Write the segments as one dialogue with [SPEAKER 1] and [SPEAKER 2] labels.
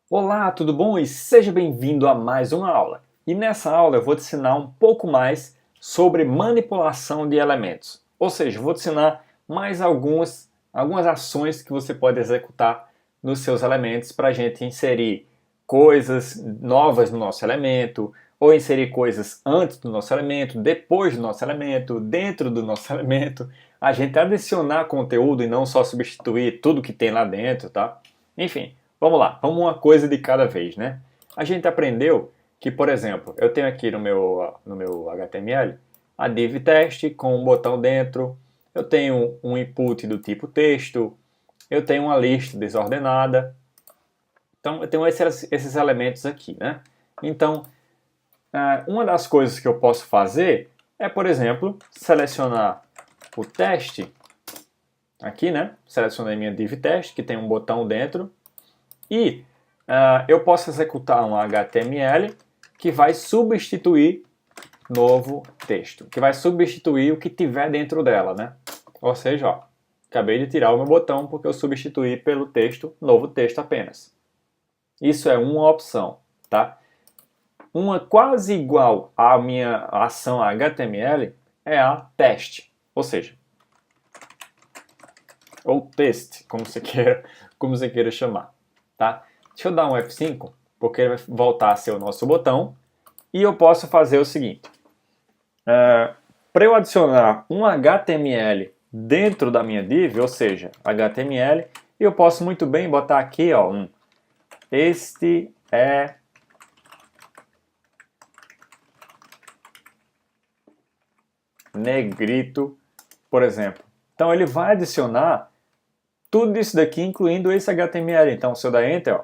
[SPEAKER 1] Olá, tudo bom? E seja bem-vindo a mais uma aula. E nessa aula eu vou te ensinar um pouco mais sobre manipulação de elementos. Ou seja, eu vou te ensinar mais algumas ações que você pode executar nos seus elementos para a gente inserir coisas novas no nosso elemento, ou inserir coisas antes do nosso elemento, depois do nosso elemento, dentro do nosso elemento. A gente adicionar conteúdo e não só substituir tudo que tem lá dentro, tá? Enfim. Vamos lá, vamos uma coisa de cada vez, né? A gente aprendeu que, por exemplo, eu tenho aqui no meu HTML a div teste com um botão dentro, eu tenho um input do tipo texto, eu tenho uma lista desordenada. Então, eu tenho esses elementos aqui, né? Então, uma das coisas que eu posso fazer é, por exemplo, selecionar o teste aqui, né? Selecionei minha div teste, que tem um botão dentro, e eu posso executar um HTML que vai substituir novo texto, que vai substituir o que tiver dentro dela, né? Ou seja, ó, acabei de tirar o meu botão porque eu substituí pelo texto, novo texto apenas. Isso é uma opção, tá? Uma quase igual à minha ação HTML é a teste, ou seja, ou test, como você queira chamar, tá? Deixa eu dar um F5, porque ele vai voltar a ser o nosso botão, e eu posso fazer o seguinte, para eu adicionar um HTML dentro da minha div, ou seja, HTML, eu posso muito bem botar aqui, ó, este é negrito, por exemplo. Então ele vai adicionar tudo isso daqui, incluindo esse HTML. Então, se eu der Enter,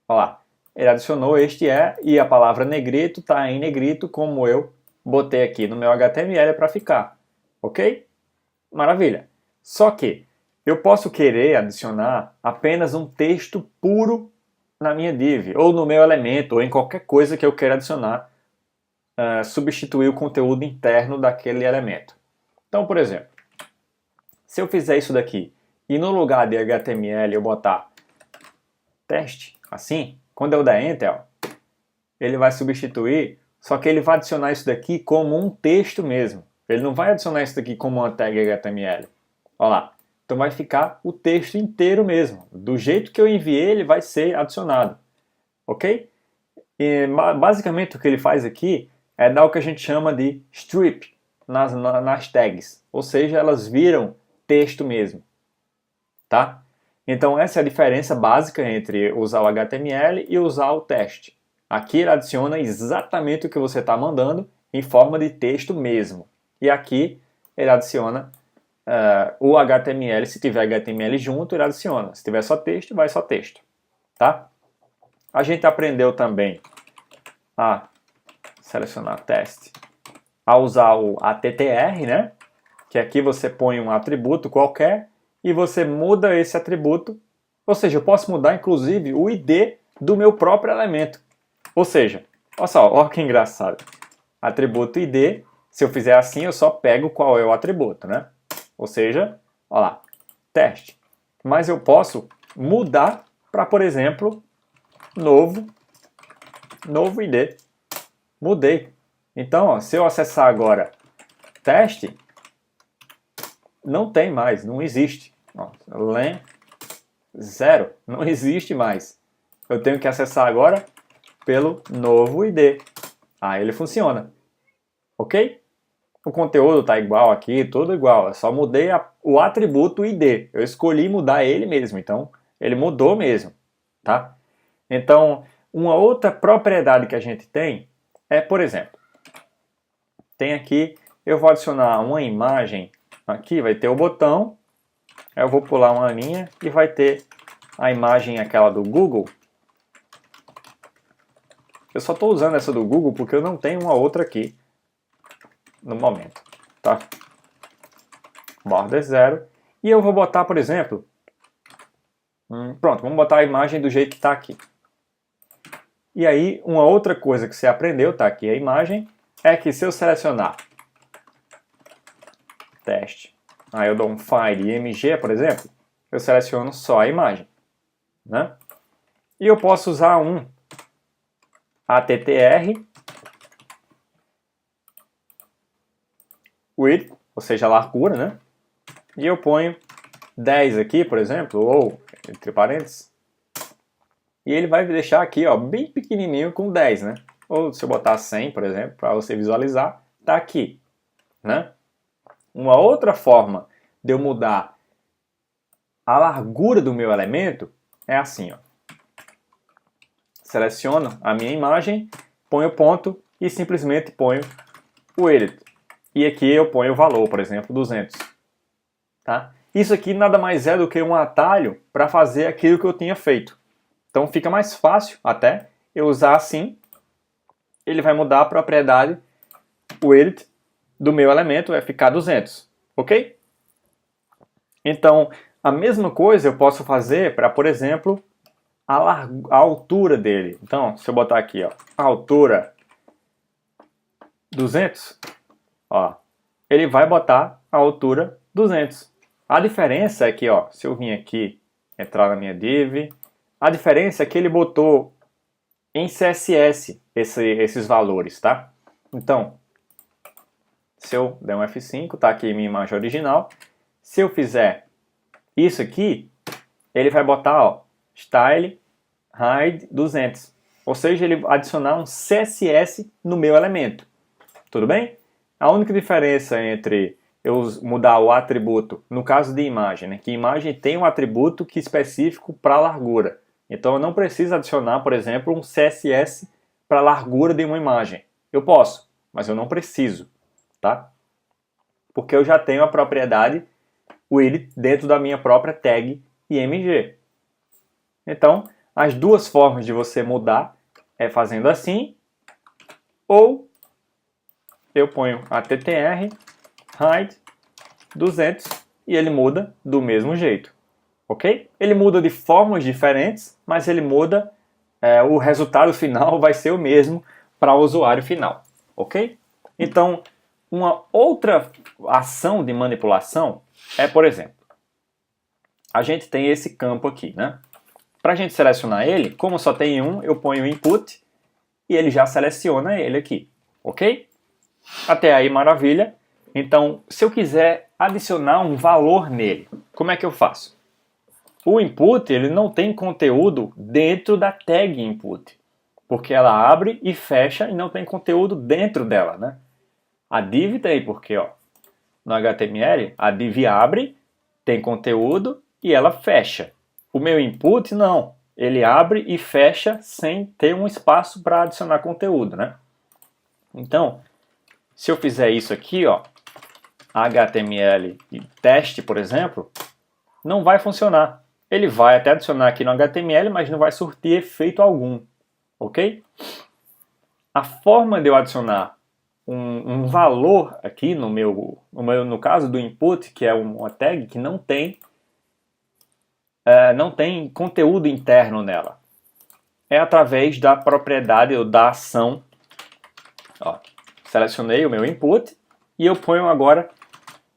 [SPEAKER 1] ó lá, ele adicionou este e a palavra negrito está em negrito, como eu botei aqui no meu HTML para ficar. Ok? Maravilha. Só que eu posso querer adicionar apenas um texto puro na minha div, ou no meu elemento, ou em qualquer coisa que eu queira adicionar, substituir o conteúdo interno daquele elemento. Então, por exemplo, se eu fizer isso daqui e no lugar de HTML eu botar teste, assim, quando eu der Enter, ó, ele vai substituir, só que ele vai adicionar isso daqui como um texto mesmo. Ele não vai adicionar isso daqui como uma tag HTML. Olha lá. Então vai ficar o texto inteiro mesmo. Do jeito que eu enviei, ele vai ser adicionado. Ok? E basicamente o que ele faz aqui é dar o que a gente chama de strip nas tags. Ou seja, elas viram texto mesmo. Tá? Então essa é a diferença básica entre usar o HTML e usar o teste. Aqui ele adiciona exatamente o que você está mandando em forma de texto mesmo. E aqui ele adiciona o HTML, se tiver HTML junto, ele adiciona. Se tiver só texto, vai só texto. Tá? A gente aprendeu também a selecionar teste, a usar o attr, né? Que aqui você põe um atributo qualquer e você muda esse atributo. Ou seja, eu posso mudar inclusive o ID do meu próprio elemento. Ou seja, olha só, olha que engraçado. Atributo ID, se eu fizer assim, eu só pego qual é o atributo, né? Ou seja, olha lá, teste. Mas eu posso mudar para, por exemplo, novo ID. Mudei. Então, ó, se eu acessar agora teste, não tem mais, não existe. Ó, len 0, não existe mais. Eu tenho que acessar agora pelo novo ID. Aí ele funciona. Ok? O conteúdo está igual aqui, tudo igual. Eu só mudei o atributo ID. Eu escolhi mudar ele mesmo, então ele mudou mesmo. Tá? Então, uma outra propriedade que a gente tem é, por exemplo, tem aqui, eu vou adicionar uma imagem, aqui vai ter o botão, eu vou pular uma linha e vai ter a imagem aquela do Google. Eu só estou usando essa do Google porque eu não tenho uma outra aqui no momento, tá? Border 0. E eu vou botar, por exemplo, pronto, vamos botar a imagem do jeito que está aqui. E aí, uma outra coisa que você aprendeu, tá aqui a imagem, é que se eu selecionar teste, aí eu dou um file img, por exemplo, eu seleciono só a imagem, né? E eu posso usar um attr width, ou seja, a largura, né? E eu ponho 10 aqui, por exemplo, ou entre parênteses, e ele vai deixar aqui, ó, bem pequenininho com 10, né? Ou se eu botar 100, por exemplo, para você visualizar, tá aqui, né? Uma outra forma de eu mudar a largura do meu elemento é assim, ó. Seleciono a minha imagem, ponho ponto e simplesmente ponho o edit. E aqui eu ponho o valor, por exemplo, 200. Tá? Isso aqui nada mais é do que um atalho para fazer aquilo que eu tinha feito. Então fica mais fácil até eu usar assim. Ele vai mudar a propriedade, o edit do meu elemento vai ficar 200. Ok? Então a mesma coisa eu posso fazer para, por exemplo, a altura dele. Então, se eu botar aqui, ó, a altura 200, ó, ele vai botar a altura 200. A diferença é que, ó, se eu vim aqui, entrar na minha div, a diferença é que ele botou em CSS esses valores, tá? Então, se eu der um F5, tá aqui minha imagem original. Se eu fizer isso aqui, ele vai botar, ó, style hide 200. Ou seja, ele vai adicionar um CSS no meu elemento. Tudo bem? A única diferença entre eu mudar o atributo, no caso de imagem, né, que imagem tem um atributo que é específico para largura. Então eu não preciso adicionar, por exemplo, um CSS para a largura de uma imagem. Eu posso, mas eu não preciso, tá? Porque eu já tenho a propriedade width dentro da minha própria tag img. Então, as duas formas de você mudar é fazendo assim, ou eu ponho attr hide 200 e ele muda do mesmo jeito, ok? Ele muda de formas diferentes, mas ele muda, o resultado final vai ser o mesmo para o usuário final, ok? Então, uma outra ação de manipulação é, por exemplo, a gente tem esse campo aqui, né? Para a gente selecionar ele, como só tem um, eu ponho input e ele já seleciona ele aqui, ok? Até aí, maravilha. Então, se eu quiser adicionar um valor nele, como é que eu faço? O input ele não tem conteúdo dentro da tag input, porque ela abre e fecha e não tem conteúdo dentro dela, né? A div tem, porque ó, no HTML a div abre, tem conteúdo e ela fecha. O meu input não, ele abre e fecha sem ter um espaço para adicionar conteúdo, né? Então, se eu fizer isso aqui, ó, HTML e teste, por exemplo, não vai funcionar. Ele vai até adicionar aqui no HTML, mas não vai surtir efeito algum, ok? A forma de eu adicionar um valor aqui no caso do input, que é uma tag que não tem conteúdo interno nela, é através da propriedade ou da ação. Ó, selecionei o meu input e eu ponho agora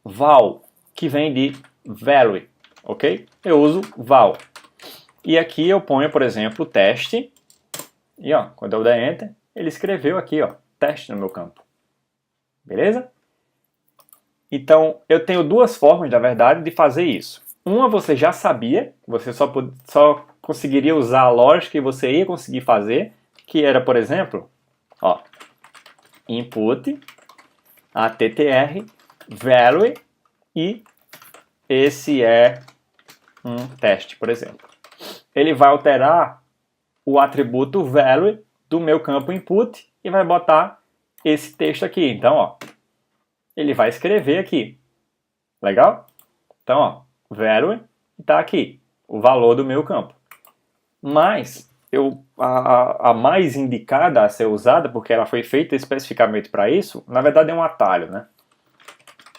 [SPEAKER 1] val, que vem de value, ok? Eu uso val. E aqui eu ponho, por exemplo, teste. E ó, quando eu der enter, ele escreveu aqui, ó, teste no meu campo. Beleza? Então, eu tenho duas formas, na verdade, de fazer isso. Uma você já sabia, você só conseguiria usar a lógica e você ia conseguir fazer, que era, por exemplo, ó, input, attr, value, e esse é um teste, por exemplo. Ele vai alterar o atributo value do meu campo input e vai botar esse texto aqui. Então, ó, ele vai escrever aqui. Legal? Então, ó, value está aqui, o valor do meu campo. Mas a mais indicada a ser usada, porque ela foi feita especificamente para isso, na verdade é um atalho, né?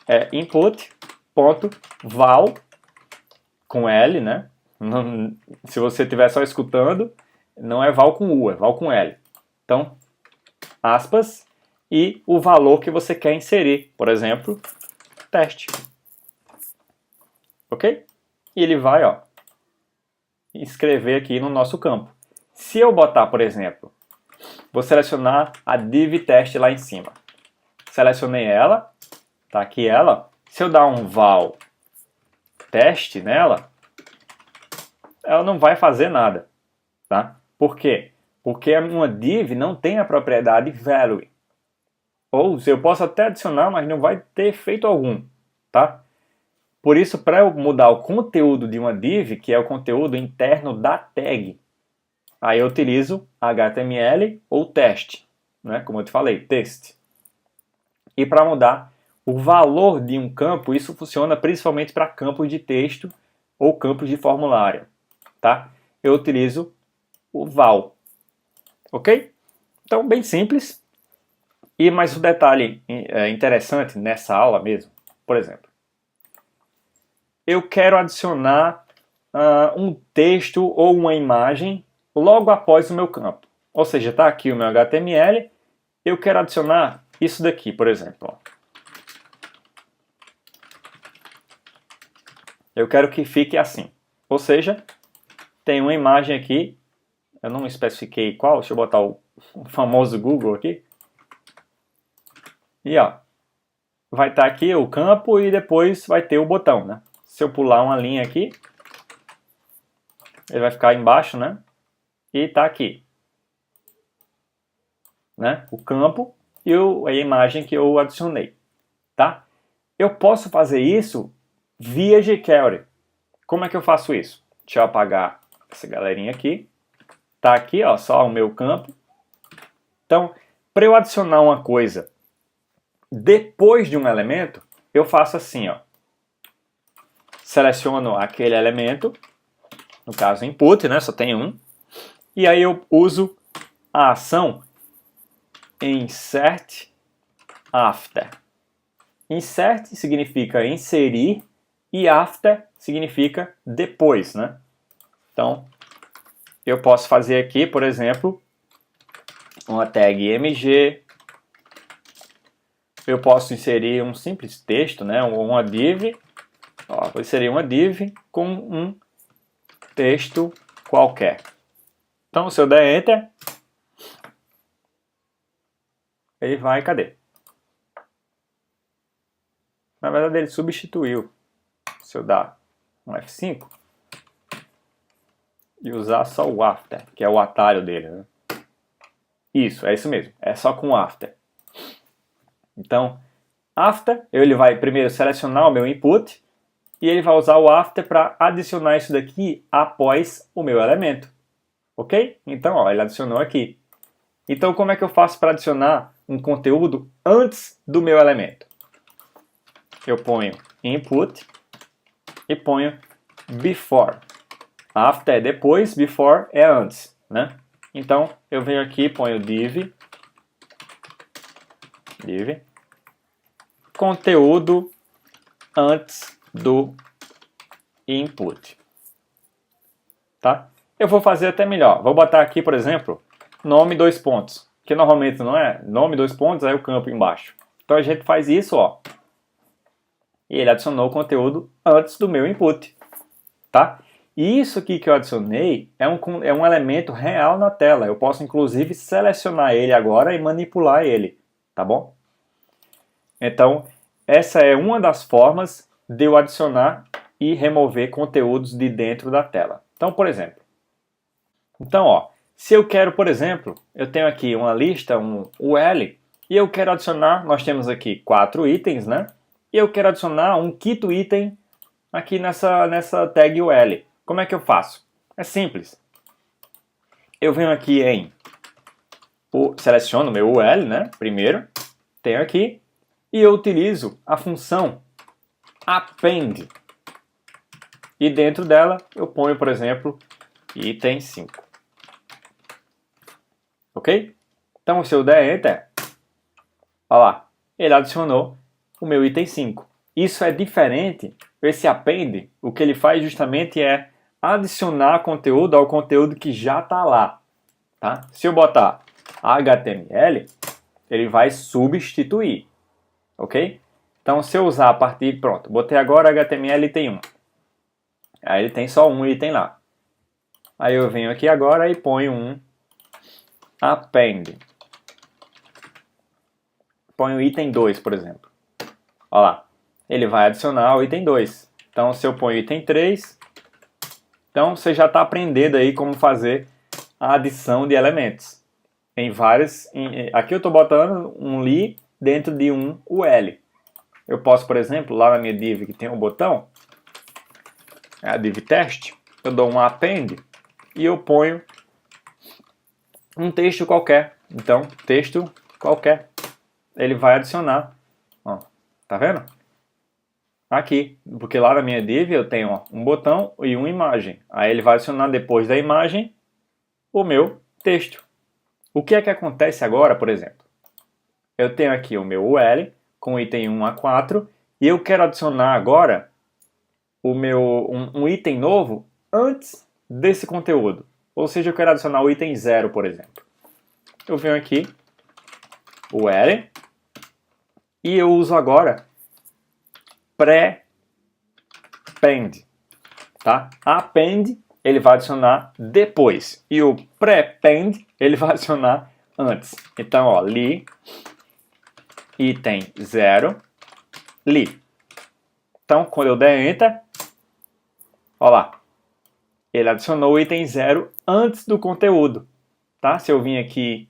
[SPEAKER 1] É input.val com L, né? Não, se você estiver só escutando, não é val com U, é val com L. Então, aspas, e o valor que você quer inserir. Por exemplo, teste. Ok? E ele vai, ó, escrever aqui no nosso campo. Se eu botar, por exemplo, vou selecionar a div test lá em cima. Selecionei ela, tá aqui ela. Se eu dar um val teste nela, ela não vai fazer nada, tá? Por quê? Porque uma div não tem a propriedade value. Ou eu posso até adicionar, mas não vai ter efeito algum, tá? Por isso, para eu mudar o conteúdo de uma div, que é o conteúdo interno da tag, aí eu utilizo HTML ou teste, né? Como eu te falei, text. E para mudar o valor de um campo, isso funciona principalmente para campos de texto ou campos de formulário, tá? Eu utilizo o val, ok? Então, bem simples. E mais um detalhe interessante nessa aula mesmo, por exemplo. Eu quero adicionar um texto ou uma imagem logo após o meu campo. Ou seja, está aqui o meu HTML, eu quero adicionar isso daqui, por exemplo. Eu quero que fique assim. Ou seja, tem uma imagem aqui, eu não especifiquei qual, deixa eu botar o famoso Google aqui. E ó, vai estar aqui o campo e depois vai ter o botão, né? Se eu pular uma linha aqui, ele vai ficar embaixo, né? E está aqui, né? O campo e a imagem que eu adicionei, tá? Eu posso fazer isso via jQuery. Como é que eu faço isso? Deixa eu apagar essa galerinha aqui. Tá aqui, ó, só o meu campo. Então, para eu adicionar uma coisa depois de um elemento, eu faço assim, ó. Seleciono aquele elemento, no caso input, né? Só tem um. E aí eu uso a ação insert after. Insert significa inserir e after significa depois, né? Então, eu posso fazer aqui, por exemplo, uma tag mg. Eu posso inserir um simples texto, né? Uma div. Ó, vou inserir uma div com um texto qualquer. Então, se eu der Enter, ele vai, cadê? Na verdade, ele substituiu. Se eu dar um F5 e usar só o after, que é o atalho dele, né? Isso, é isso mesmo. É só com after. Então, after, ele vai primeiro selecionar o meu input e ele vai usar o after para adicionar isso daqui após o meu elemento. Ok? Então, ó, ele adicionou aqui. Então, como é que eu faço para adicionar um conteúdo antes do meu elemento? Eu ponho input e ponho before. After é depois, before é antes, né? Então, eu venho aqui e ponho div conteúdo antes do input. Tá? Eu vou fazer até melhor. Vou botar aqui, por exemplo, nome dois pontos, que normalmente não é nome dois pontos, aí o campo embaixo. Então a gente faz isso, ó. E ele adicionou o conteúdo antes do meu input, tá? E isso aqui que eu adicionei é um elemento real na tela. Eu posso inclusive selecionar ele agora e manipular ele, tá bom? Então, essa é uma das formas de eu adicionar e remover conteúdos de dentro da tela. Então, por exemplo, ó, se eu quero, por exemplo, eu tenho aqui uma lista, um UL, e eu quero adicionar, nós temos aqui 4 itens, né? E eu quero adicionar um quinto item aqui nessa tag UL. Como é que eu faço? É simples. Eu venho aqui seleciono o meu UL, né? Primeiro, tenho aqui, e eu utilizo a função append. E dentro dela eu ponho, por exemplo, item 5. Ok? Então, se eu der Enter, olha lá, ele adicionou o meu item 5. Isso é diferente, esse append, o que ele faz justamente é adicionar conteúdo ao conteúdo que já está lá. Tá? Se eu botar HTML, ele vai substituir. Ok? Então, se eu usar a partir, pronto, botei agora HTML item 1. Aí ele tem só um item lá. Aí eu venho aqui agora e ponho um append. Ponho o item 2, por exemplo. Olha lá, ele vai adicionar o item 2. Então, se eu ponho o item 3, então você já está aprendendo aí como fazer a adição de elementos. Em vários, aqui eu estou botando um li dentro de um ul. Eu posso, por exemplo, lá na minha div que tem um botão, a div teste, eu dou um append e eu ponho um texto qualquer. Então, texto qualquer. Ele vai adicionar. Ó, tá vendo? Aqui, porque lá na minha div eu tenho ó, um botão e uma imagem. Aí ele vai adicionar depois da imagem o meu texto. O que é que acontece agora, por exemplo? Eu tenho aqui o meu ul com o item 1 a 4 e eu quero adicionar agora um item novo antes desse conteúdo. Ou seja, eu quero adicionar o item 0, por exemplo. Eu venho aqui, ul, e eu uso agora pré-pend. Tá? Append ele vai adicionar depois e o pré-pend ele vai adicionar antes. Então, ó, li item 0 li. Então, quando eu der enter, ó lá, ele adicionou o item 0 antes do conteúdo. Tá? Se eu vim aqui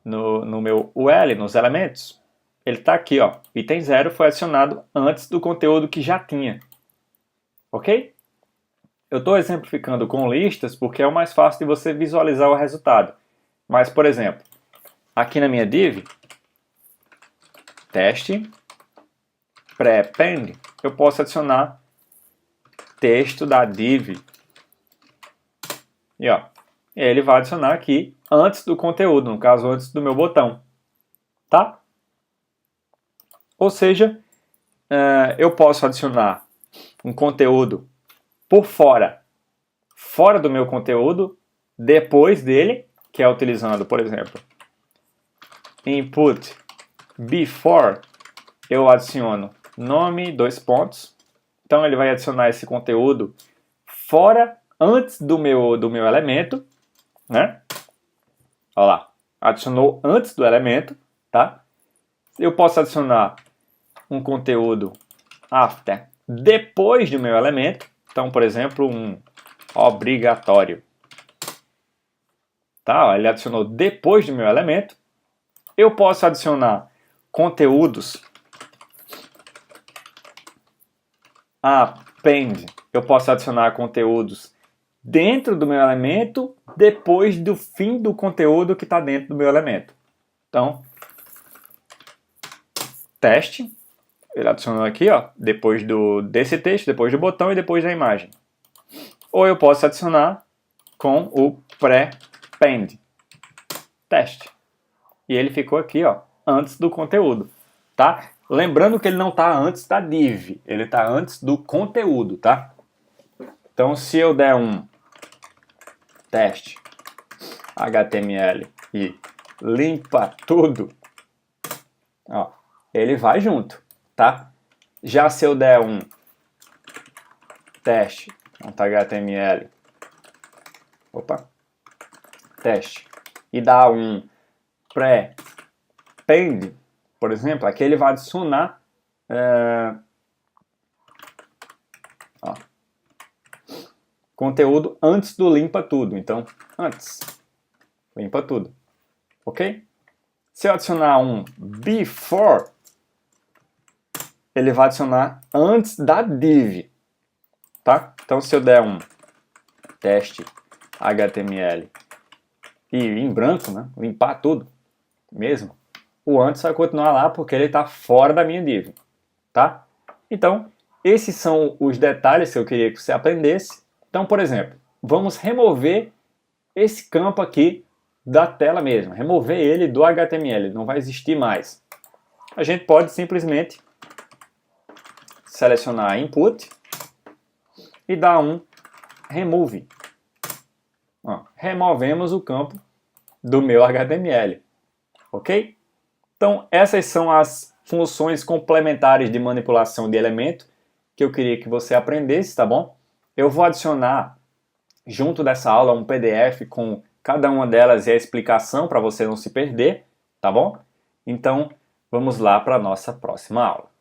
[SPEAKER 1] no meu ul, nos elementos, ele está aqui, ó, item 0 foi adicionado antes do conteúdo que já tinha. Ok? Eu estou exemplificando com listas porque é o mais fácil de você visualizar o resultado. Mas, por exemplo, aqui na minha div, teste, pré-pend, eu posso adicionar texto da div. E ó, ele vai adicionar aqui antes do conteúdo, no caso antes do meu botão. Tá? Ou seja, eu posso adicionar um conteúdo por fora do meu conteúdo, depois dele, que é utilizando, por exemplo, input before, eu adiciono nome, 2 pontos. Então ele vai adicionar esse conteúdo fora, antes do meu elemento, né? Olha lá, adicionou antes do elemento, tá? Eu posso adicionar um conteúdo after depois do meu elemento. Então, por exemplo, um obrigatório. Tá? Ele adicionou depois do meu elemento. Eu posso adicionar conteúdos append. Eu posso adicionar conteúdos dentro do meu elemento depois do fim do conteúdo que está dentro do meu elemento. Então, teste. Ele adicionou aqui, ó, depois desse texto, depois do botão e depois da imagem. Ou eu posso adicionar com o pré-pend. Teste. E ele ficou aqui, ó, antes do conteúdo, tá? Lembrando que ele não está antes da div, ele está antes do conteúdo, tá? Então, se eu der um teste HTML e limpa tudo, ó, ele vai junto, tá? Já se eu der um teste HTML, teste, e dar um pré-pend, por exemplo, aqui ele vai adicionar conteúdo antes do limpa tudo. Então, antes, limpa tudo. Ok? Se eu adicionar um before, ele vai adicionar antes da div. Tá? Então, se eu der um teste HTML e em branco, né, limpar tudo mesmo, o antes vai continuar lá porque ele está fora da minha div. Tá? Então, esses são os detalhes que eu queria que você aprendesse. Então, por exemplo, vamos remover esse campo aqui da tela mesmo, remover ele do HTML, não vai existir mais. A gente pode simplesmente selecionar input e dar um remove. Ó, removemos o campo do meu HTML, ok? Então, essas são as funções complementares de manipulação de elemento que eu queria que você aprendesse, tá bom? Eu vou adicionar junto dessa aula um PDF com cada uma delas e a explicação para você não se perder, tá bom? Então, vamos lá para a nossa próxima aula.